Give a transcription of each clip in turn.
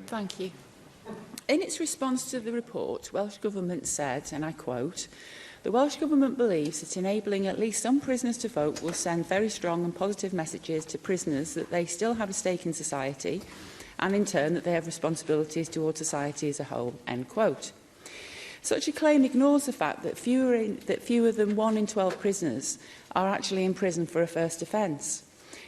Thank you. In its response to the report, Welsh Government said, and I quote, "The Welsh Government believes that enabling at least some prisoners to vote will send very strong and positive messages to prisoners that they still have a stake in society and in turn that they have responsibilities towards society as a whole." End quote. Such a claim ignores the fact that fewer than 1 in 12 prisoners are actually in prison for a first offence.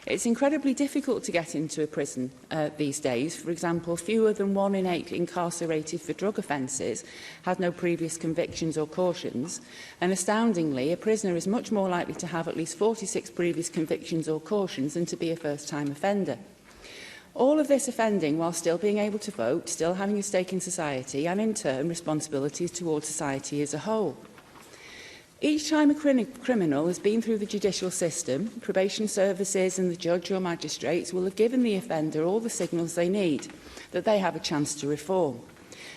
It's incredibly difficult to get into a prison these days. For example, fewer than 1 in 8 incarcerated for drug offences had no previous convictions or cautions, and astoundingly, a prisoner is much more likely to have at least 46 previous convictions or cautions than to be a first-time offender. All of this offending while still being able to vote, still having a stake in society, and in turn responsibilities towards society as a whole. Each time a criminal has been through the judicial system, probation services and the judge or magistrates will have given the offender all the signals they need, that they have a chance to reform.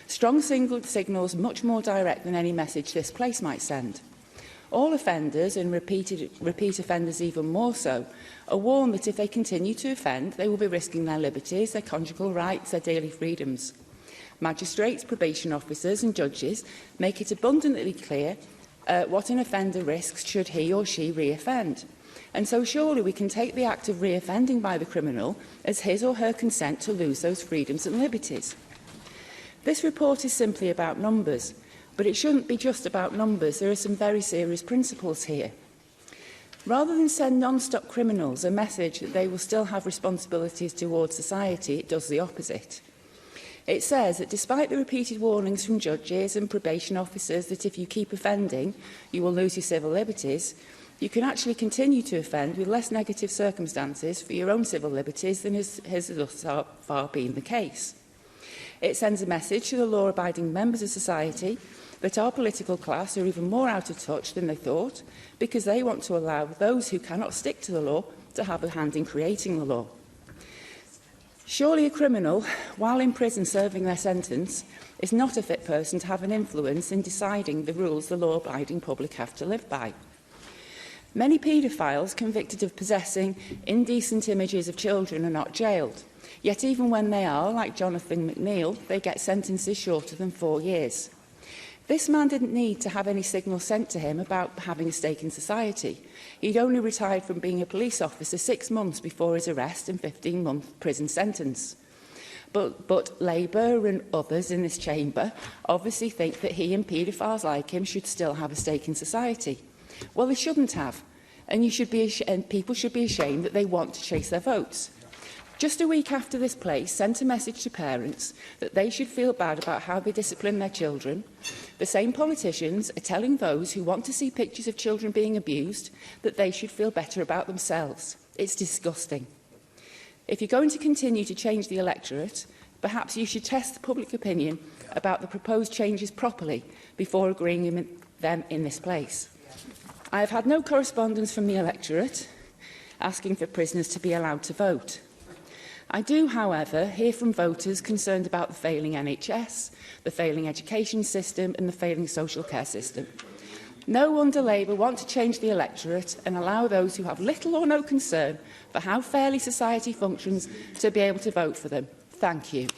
Strong signals much more direct than any message this place might send. All offenders, and repeat offenders even more so, are warned that if they continue to offend, they will be risking their liberties, their conjugal rights, their daily freedoms. Magistrates, probation officers and judges make it abundantly clear what an offender risks should he or she re-offend. And so surely we can take the act of re-offending by the criminal as his or her consent to lose those freedoms and liberties. This report is simply about numbers, but it shouldn't be just about numbers. There are some very serious principles here. Rather than send non-stop criminals a message that they will still have responsibilities towards society, it does the opposite. It says that despite the repeated warnings from judges and probation officers that if you keep offending, you will lose your civil liberties, you can actually continue to offend with less negative circumstances for your own civil liberties than has thus far been the case. It sends a message to the law-abiding members of society that our political class are even more out of touch than they thought, because they want to allow those who cannot stick to the law to have a hand in creating the law. Surely a criminal, while in prison serving their sentence, is not a fit person to have an influence in deciding the rules the law-abiding public have to live by. Many paedophiles convicted of possessing indecent images of children are not jailed. Yet even when they are, like Jonathan McNeill, they get sentences shorter than 4 years. This man didn't need to have any signal sent to him about having a stake in society. He'd only retired from being a police officer 6 months before his arrest and 15-month prison sentence. But Labour and others in this chamber obviously think that he and paedophiles like him should still have a stake in society. Well, they shouldn't have, and people should be ashamed that they want to chase their votes. Just a week after this place sent a message to parents that they should feel bad about how they discipline their children, the same politicians are telling those who want to see pictures of children being abused that they should feel better about themselves. It's disgusting. If you're going to continue to change the electorate, perhaps you should test the public opinion about the proposed changes properly before agreeing with them in this place. I have had no correspondence from the electorate asking for prisoners to be allowed to vote. I do, however, hear from voters concerned about the failing NHS, the failing education system and the failing social care system. No under Labour want to change the electorate and allow those who have little or no concern for how fairly society functions to be able to vote for them. Thank you.